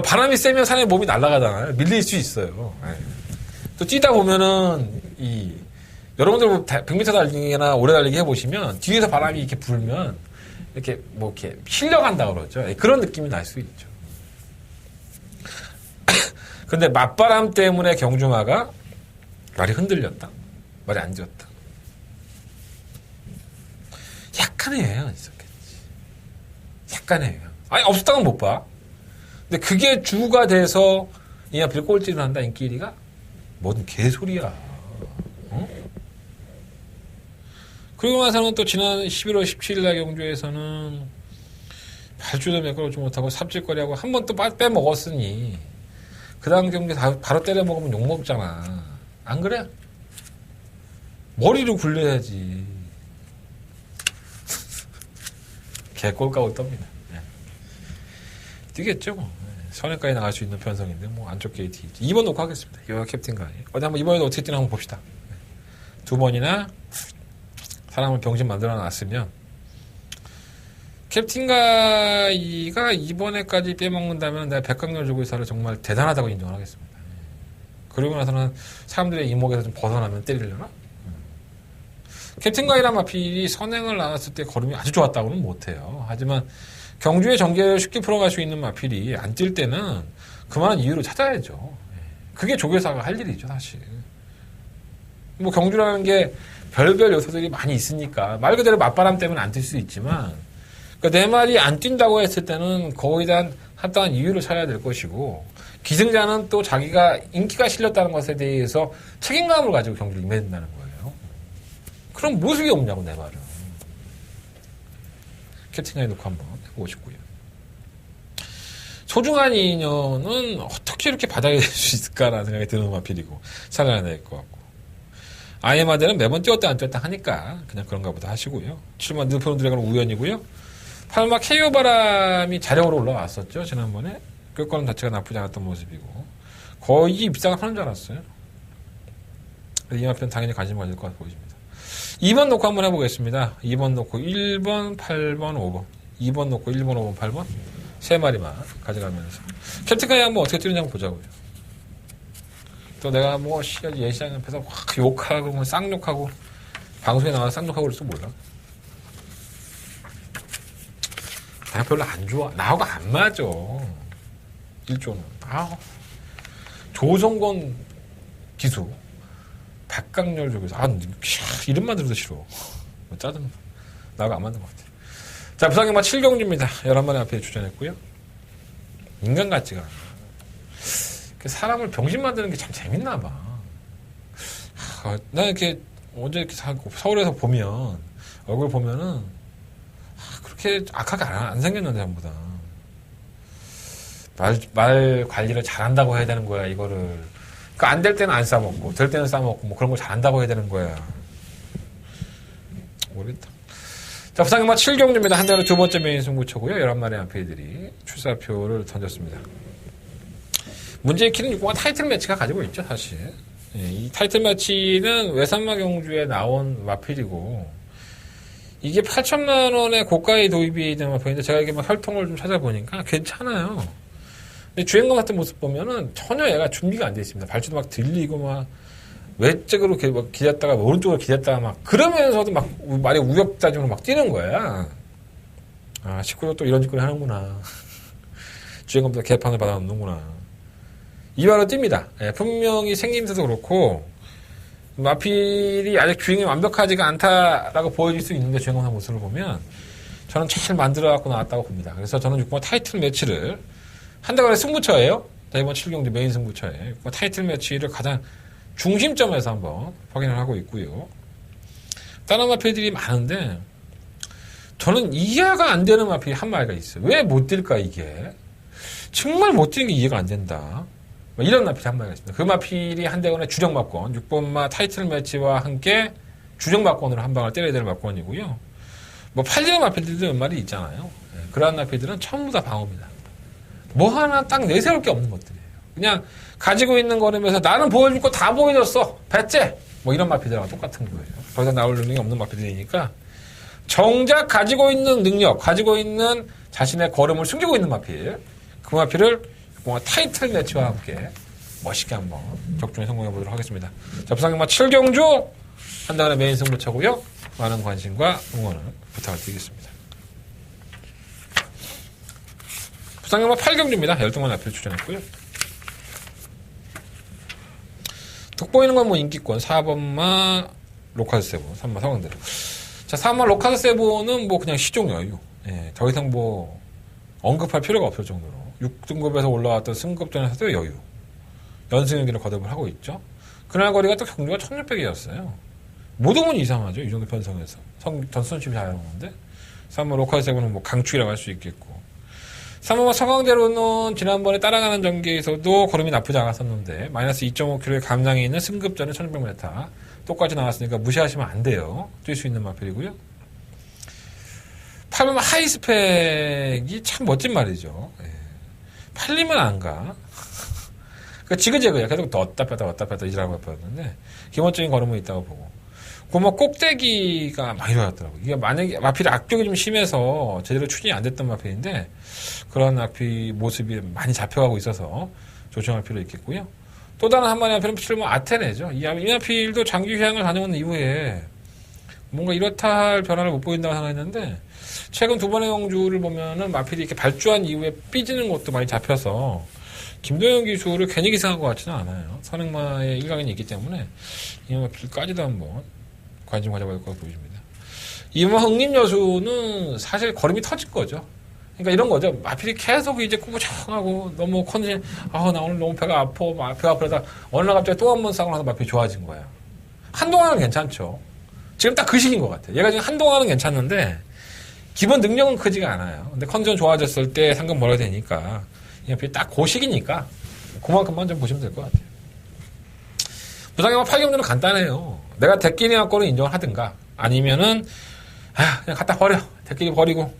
바람이 세면 사람의 몸이 날아가잖아요. 밀릴 수 있어요. 또 뛰다 보면은 여러분들 100m 달리기나 오래 달리기 해보시면 뒤에서 바람이 이렇게 불면 이렇게 뭐 이렇게 실려간다 그러죠. 그런 느낌이 날 수 있죠. 근데 맞바람 때문에 경주마가 말이 흔들렸다. 말이 안 지었다. 약간의 영향은 있었겠지. 약간의 영향. 아니 없었다는 못 봐. 근데 그게 주가 돼서 이마필 꼴찌를 한다 인기 1위가? 뭔 개소리야. 어? 그리고 나서는 또 지난 11월 17일 날 경주에서는 발주도 매끄럽지 못하고 삽질거리하고 한 번 또 빼먹었으니 그 다음 경기 바로 때려 먹으면 욕먹잖아. 안 그래? 머리로 굴려야지. 개꼴까고 떱니다. 네. 뛰겠죠 뭐. 선행까지 나갈 수 있는 편성인데 뭐 안쪽 게이트 2번 놓고 하겠습니다. 이거 캡틴 가이. 어디 한번 이번에도 어떻게 뛰나 한번 봅시다. 네. 2번이나 사람을 병신 만들어 놨으면 캡틴 가이가 이번에까지 빼먹는다면 내가 백강렬 조교사를 정말 대단하다고 인정을 하겠습니다. 그리고 나서는 사람들의 이목에서 좀 벗어나면 때리려나? 캡틴 가이랑 마필이 선행을 나눴을 때 걸음이 아주 좋았다고는 못해요. 하지만 경주의 전개를 쉽게 풀어갈 수 있는 마필이 안 뛸 때는 그만한 이유를 찾아야죠. 그게 조교사가 할 일이죠, 사실. 뭐 경주라는 게 별별 요소들이 많이 있으니까 말 그대로 맞바람 때문에 안 뛸 수 있지만 그러니까 내 말이 안 뛴다고 했을 때는 거기에 대한 합당한 이유를 찾아야 될 것이고 기승자는 또 자기가 인기가 실렸다는 것에 대해서 책임감을 가지고 경주를 임해야 된다는 거예요. 그럼 모습이 없냐고 내 말은. 캡틴가이 놓고 한번 해보고 싶고요. 소중한 인연은 어떻게 이렇게 바닥에 될 수 있을까라는 생각이 드는 마필이고 살아야 될 것 같고 아이마드는 매번 뛰었다 안 뛰었다 하니까 그냥 그런가 보다 하시고요. 7번 느프론 드래곤은 우연이고요. 8번 KO 바람이 자력으로 올라왔었죠. 지난번에. 끝걸음 자체가 나쁘지 않았던 모습이고 거의 비싸게 파는 줄 알았어요. 이 마필은 당연히 관심 가질 것 같아 보입니다. 2번 놓고 한번 해보겠습니다. 2번 놓고 1번, 8번, 5번 2번 놓고 1번, 5번, 8번 3마리만 가져가면서 캡틴가이 한번 어떻게 뛰는지 한번 보자고요. 또 내가 뭐 예시장 앞에서 확 욕하고 뭐 쌍욕하고 방송에 나와서 쌍욕하고 그럴지도 몰라. 나 별로 안 좋아. 나하고 안 맞아. 일조는. 조성건 기수. 박강렬 쪽에서. 이름만 들어도 싫어. 짜증나. 나하고 안 맞는 것 같아. 자, 부상경마 7경주입니다. 11마리 앞에 출전했고요. 인간 같지가 않아. 사람을 병신 만드는 게 참 재밌나 봐. 나 이렇게 언제 이렇게 서울에서 보면 얼굴 보면은 그렇게 악하게 안 생겼는데 전부 다. 말 관리를 잘한다고 해야 되는 거야 이거를. 안 될 때는 안 싸먹고 될 때는 싸먹고 뭐 그런 걸 잘한다고 해야 되는 거야. 모르겠다. 자, 부상경마 7경주입니다. 한 달에 두 번째 메인 승부처고요. 11마리 앞에들이 출사표를 던졌습니다. 문제의 키는 6공화 타이틀 매치가 가지고 있죠, 사실. 예, 이 타이틀 매치는 외산마 경주에 나온 마필이고, 이게 8천만원의 고가의 도입이 되는 마필인데, 제가 이게 막 혈통을 좀 찾아보니까 괜찮아요. 근데 주행감 같은 모습 보면은 전혀 얘가 준비가 안 돼 있습니다. 발주도 막 들리고 막, 외적으로 막 기댔다가, 오른쪽으로 기댔다가 막, 그러면서도 막, 말이 우엽다짐으로 막 뛰는 거야. 식구도 또 이런 짓거리 하는구나. 주행감도 개판을 받아놓는구나. 이발로 뜁니다. 예, 분명히 생김새도 그렇고 마필이 아직 주행이 완벽하지가 않다라고 보여질 수 있는데 주행하는 모습을 보면 저는 잘 만들어갖고 나왔다고 봅니다. 그래서 저는 6번 타이틀 매치를 한 달간의 승부처예요. 이번 7경주 메인 승부처에 6번 타이틀 매치를 가장 중심점에서 한번 확인을 하고 있고요. 다른 마필들이 많은데 저는 이해가 안 되는 마필이 한 마리가 있어요. 왜 못 뛸까 이게? 정말 못 뛰는 게 이해가 안 된다. 이런 마필이 한 마리가 있습니다. 그 마필이 한 대원의 주력마권, 6번마 타이틀 매치와 함께 주력마권으로 한 방을 때려야 될 마권이고요. 팔리는 마필들도 몇 마리 있잖아요. 그러한 마필들은 전부 다 방어입니다. 뭐 하나 딱 내세울 게 없는 것들이에요. 그냥 가지고 있는 거라면서 나는 보여줄 거 다 보여줬어. 배째! 이런 마필들하고 똑같은 거예요. 더 이상 나올 능력이 없는 마필들이니까 정작 가지고 있는 능력, 가지고 있는 자신의 걸음을 숨기고 있는 마필, 그 마필을 타이틀 매치와 함께 멋있게 한번 적중에 성공해 보도록 하겠습니다. 자, 부상경마 7경주 한 달의 메인 승부처고요. 많은 관심과 응원을 부탁을 드리겠습니다. 부상경마 8경주입니다. 12마리 앞에 출전했고요. 돋보이는 건 인기권 4번마 로카스 세보, 3번 서강대로. 자, 3번 로카스 세보는 그냥 시종 여유. 예, 더 이상 언급할 필요가 없을 정도로 6등급에서 올라왔던 승급전에서도 여유. 연승연기를 거듭을 하고 있죠. 그날 거리가 또 경주가 1600이었어요. 모두면 이상하죠. 이 정도 편성에서. 전선집이 잘 나오는데. 3번 로카세븐은 강추이라고 할 수 있겠고. 3번 서강대로는 지난번에 따라가는 전기에서도 걸음이 나쁘지 않았었는데 마이너스 2.5km의 감량이 있는 승급전에 1600m 똑같이 나왔으니까 무시하시면 안 돼요. 뛸 수 있는 마필이고요. 8번 하이스펙이 참 멋진 말이죠. 예. 팔리면 안 가. 지그재그야. 계속 왔다 뺐다 이지라고 해봤는데 기본적인 걸음은 있다고 보고. 꼭대기가 많이 좋았더라고요. 이게 만약에 마필이 악격이 좀 심해서 제대로 추진이 안 됐던 마필인데 그런 마필 모습이 많이 잡혀가고 있어서 조정할 필요 있겠고요. 또 다른 한 마리 마필은 7번 아테네죠. 이 마필도 장기 휴양을 다녀온 이후에 뭔가 이렇다 할 변화를 못 보인다고 생각했는데 최근 두 번의 경주를 보면은 마필이 이렇게 발주한 이후에 삐지는 것도 많이 잡혀서 김도영 기수를 괜히 기생한 것 같지는 않아요. 선행마의 일각이 있기 때문에 이 마필까지도 한번 관심 가져볼 거라고 보여집니다. 이번 흥림 여수는 사실 걸음이 터진 거죠. 그러니까 이런 거죠. 마필이 계속 이제 꾸부정하고 너무 컨디션, 나 오늘 너무 배가 아프다. 어느 날 갑자기 또 한 번 싸고 나서 마필이 좋아진 거예요. 한동안은 괜찮죠. 지금 딱 그 시기인 것 같아요. 얘가 지금 한동안은 괜찮는데 기본 능력은 크지가 않아요. 근데 컨디션 좋아졌을 때 상금 벌어야 되니까 그냥 딱 그 시기니까 그만큼만 좀 보시면 될 것 같아요. 부상경마 8경주는 간단해요. 내가 대끼리 갖고는 인정을 하든가 아니면은 그냥 갖다 버려. 대끼리 버리고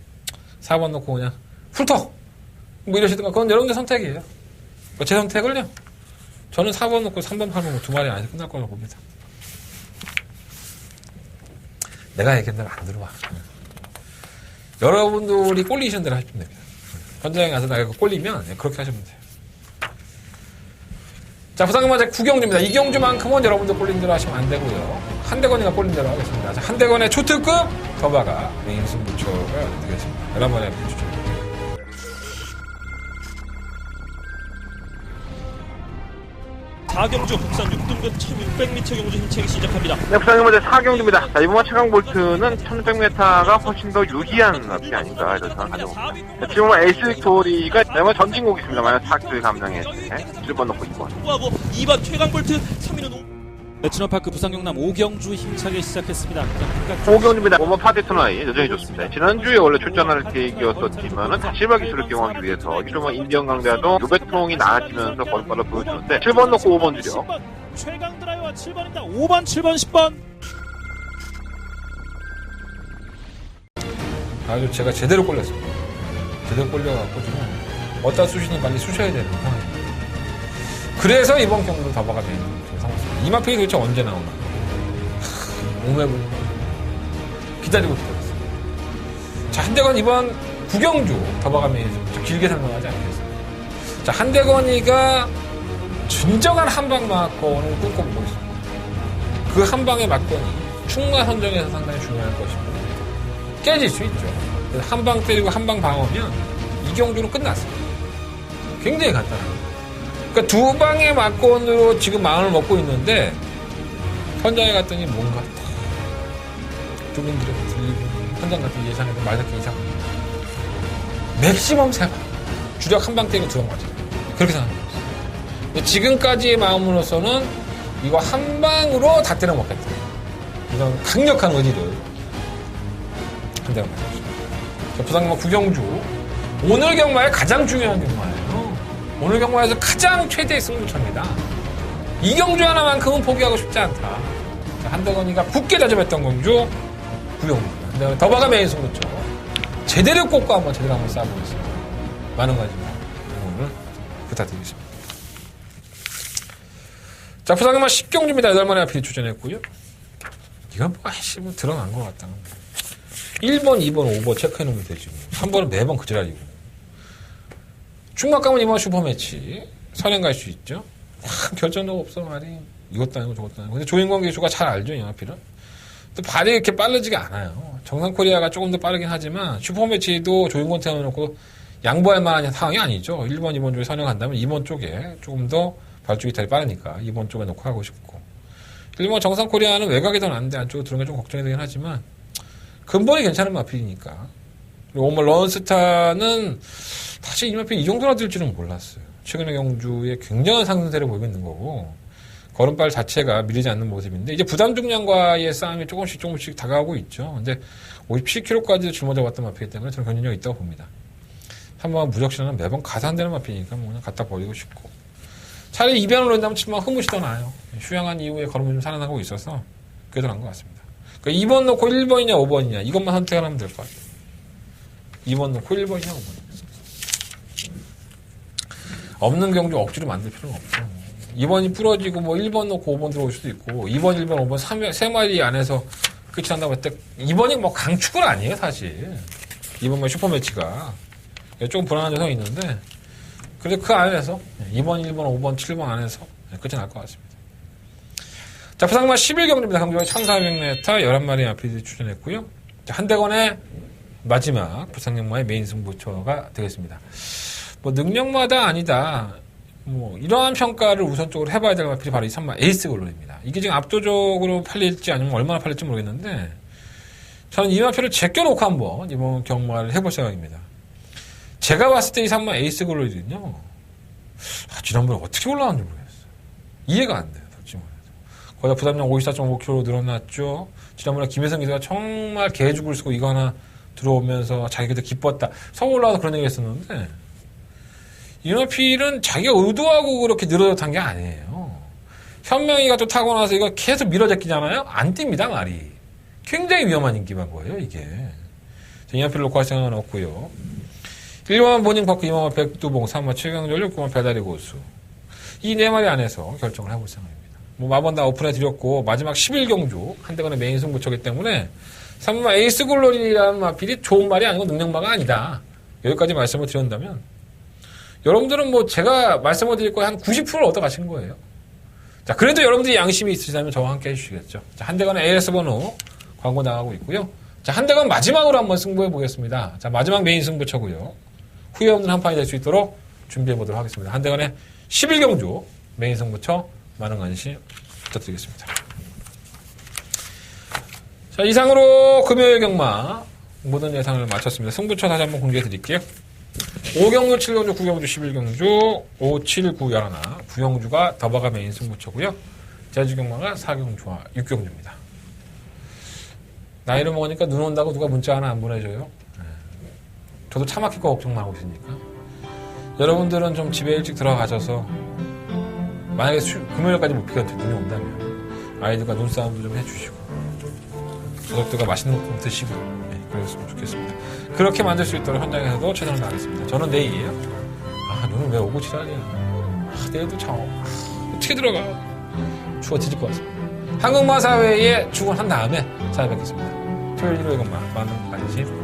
4번 놓고 그냥 훑어. 이러시든가 그건 여러분들 선택이에요. 제 선택을요. 저는 4번 놓고 3번 8번 두 마리 안에서 끝날 거라고 봅니다. 내가 얘기한 대로 안 들어와. 여러분들이 꼴리시는 대로 하시면 됩니다. 현장에 가서 내가 꼴리면 그렇게 하시면 돼요. 자, 부상경마 제 9경주입니다. 이 경주만큼은 여러분들 꼴린 대로 하시면 안 되고요. 한대건이가 꼴린 대로 하겠습니다. 자, 한대건의 초특급 더바가 메인 승부처가 되겠습니다. 11번의 추천. 4경주 국산 6등급 1600m 경주 힘차게 시작합니다. 네, 부산경 먼저 4경주입니다. 자, 이번 최강 볼트는 1600m가 훨씬 더 유리한 앞이 아닌가 이런 생각 가져봅니다. 자, 지금은 에이스 빅토리가 매번 전진곡이 있습니다. 만약 4킬 감량에 1번 넣고 2번. 하고 2번 최강볼트 3위는 매치너파크 부산경남 5경주 힘차게 시작했습니다. 5경주입니다. 5번 파데토나이 여전히 좋습니다. 지난주에 원래 출전할 계획이었었지만은 다시마 기술을 기용하기 위해서 이러면 인디언 강자도 요배통이 나아지면서 거리빨을 보여주는데 7번 넣고 5번 주려. 최강 드라이버와 7번입니다. 5번, 7번, 10번. 아주 제가 제대로 꼴렸습니다. 제대로 꼴려갖고 지금 어디다 쑤시니 빨리 쑤셔야 되는 상황입니다. 그래서 이번 경기도 더바가 되는 상황입니다. 이 마필이 도대체 언제 나오나? 몸에 기다리고 있었어요. 자, 한대건 이번 9경주 더바가 메이저 길게 설명하지 않겠습니다. 자, 한대건이가 진정한 한방 맞건을 꿈꿔보고 있습니다. 그 한방의 맞건이 충마 선정에서 상당히 중요할 것입니다. 깨질 수 있죠. 한방 때리고 한방 방어면 이 경주는 끝났습니다. 굉장히 간단합니다. 그러니까 두 방의 맞건으로 지금 마음을 먹고 있는데 현장에 갔더니 뭔가 주민들의 들리고 현장 같은 예상해도 말듣기 이상 맥시멈 3방 주력 한 방 때리고 두 방 맞아요. 그렇게 생각합니다. 지금까지의 마음으로서는 이거 한 방으로 다 때려 먹겠다. 이런 강력한 의지를 한대가 맞았습니다. 부산경마 9경주 오늘 경마의 가장 중요한 경마예요. 오늘 경마에서 가장 최대의 승부처입니다. 이 경주 하나만큼은 포기하고 싶지 않다. 한대건이가 굳게 다짐했던 경주 9경주입니다. 더바가 메인 승부처 제대로 꽂고 한번 제대로 한번 싸보겠습니다. 많은 관심 오늘 부탁드리겠습니다. 자, 부산경마 10경주입니다. 8번의 앞이 출전했고요. 이건 뭐 드러난 것 같다. 1번, 2번, 5번 체크해놓으면 되지. 3번은 매번 그 지랄이고. 충막 가면 이번 슈퍼매치 선행 갈 수 있죠. 결정도 없어 말이. 이것도 아니고 저것도 아니고. 근데 조인권 기수가 잘 알죠, 영화필은. 또 발이 이렇게 빠르지가 않아요. 정상코리아가 조금 더 빠르긴 하지만 슈퍼매치도 조인권 태워놓고 양보할 만한 상황이 아니죠. 1번, 2번 쪽에 선행한다면 2번 쪽에 조금 더 발주기 타이 빠르니까 2번 쪽에 놓고 하고 싶고. 1번 정상코리아는 외곽이 더 나은데 안쪽으로 들어오는 게 좀 걱정이 되긴 하지만 근본이 괜찮은 마필이니까. 그리고 오늘 런스타는 사실 이 마필이 이 정도나 될 줄은 몰랐어요. 최근의 경주에 굉장한 상승세를 보이고 있는 거고 걸음발 자체가 밀리지 않는 모습인데 이제 부담 중량과의 싸움이 조금씩 다가오고 있죠. 근데 57kg까지 짊어져 왔던 마필이기 때문에 저는 견인력이 있다고 봅니다. 한번 무적신화는 매번 가산되는 마필이니까 뭐 그냥 갖다 버리고 싶고 차라리 이변을 놓는다면 7번 흐뭇이 더 나아요. 휴양한 이후에 걸음이 좀 살아나고 있어서 그게 더 나은 것 같습니다. 그러니까 2번 놓고 1번이냐 5번이냐 이것만 선택하면 될 것 같아요. 2번 놓고 1번이냐 5번이냐 없는 경주 억지로 만들 필요는 없죠. 2번이 부러지고 뭐 1번 놓고 5번 들어올 수도 있고 2번, 1번, 5번 3마리 안에서 끝이 난다고 했을 때 2번이 뭐 강축은 아니에요 사실. 2번만 슈퍼매치가 조금 불안한 요소가 있는데 그래도 그 안에서 2번, 1번, 5번, 7번 안에서 끝이 날 것 같습니다. 자, 부산경마 11경주입니다. 강조가 1400m 11마리 앞이 출전했고요. 한대건의 마지막 부산경마의 메인 승부처가 되겠습니다. 뭐 능력마다 아니다. 뭐 이러한 평가를 우선적으로 해봐야 될 마필이 바로 이 3마 에이스 골론입니다. 이게 지금 압도적으로 팔릴지 아니면 얼마나 팔릴지 모르겠는데 저는 이 마필을 제껴놓고 한번 이번 경마를 해볼 생각입니다. 제가 봤을 때 이 3마 에이스 골론이거든요. 지난번에 어떻게 올라왔는지 모르겠어요. 이해가 안 돼요. 솔직히 말해서. 거기다 부담량 54.5kg 늘어났죠. 지난번에 김혜성 기자가 정말 개죽을 쓰고 이거 하나 들어오면서 자기가 기뻤다. 서울 올라와서 그런 얘기 했었는데 이마필은 자기가 의도하고 그렇게 늘어졌던 게 아니에요. 현명이가 또 타고 나서 이거 계속 밀어제끼잖아요. 안 뜁니다 말이. 굉장히 위험한 인기만 거예요 이게. 이마필 놓고 할 생각은 없고요. 1번 모닝 파크 2번 백두봉 3번 최강절 6번 배다리 고수 이 4마리 안에서 결정을 해볼 생각입니다. 뭐 마번 다 오픈해 드렸고 마지막 11경주 한대건의 메인 승부처기 때문에 3번 에이스 골론이라는 마필이 좋은 말이 아니고 능력마가 아니다. 여기까지 말씀을 드린다면 여러분들은 뭐 제가 말씀을 드릴 거에 한 90%를 얻어가시는 거예요. 자, 그래도 여러분들이 양심이 있으시다면 저와 함께 해주시겠죠. 자, 한대건의 AS 번호 광고 나가고 있고요. 자, 한대건 마지막으로 한번 승부해 보겠습니다. 자, 마지막 메인 승부처고요. 후회 없는 한 판이 될 수 있도록 준비해 보도록 하겠습니다. 한대건의 11경주 메인 승부처 많은 관심 부탁드리겠습니다. 자, 이상으로 금요일 경마 모든 예상을 마쳤습니다. 승부처 다시 한번 공개해 드릴게요. 5경주, 7경주, 9경주, 11경주, 5, 7, 9, 11. 9경주가 더바가 메인 승부처고요. 제주경마가 4경주와 6경주입니다. 나이를 먹으니까 눈 온다고 누가 문자 하나 안 보내줘요. 저도 차 막힐 거 걱정만 하고 있으니까. 여러분들은 좀 집에 일찍 들어가셔서 만약에 금요일까지 못 피가 눈이 온다면 아이들과 눈싸움도 좀 해주시고 가족들과 맛있는 것 좀 드시고 그랬으면 좋겠습니다. 그렇게 만들 수 있도록 현장에서도 최선을 다하겠습니다. 저는 내일 눈은 왜 오고 지랄이야. 내일도 참 어떻게 들어가. 추워 뒤질 것 같습니다. 한국마사회에 출근한 다음에 찾아뵙겠습니다. 토요일 일요일 것만 많은 관심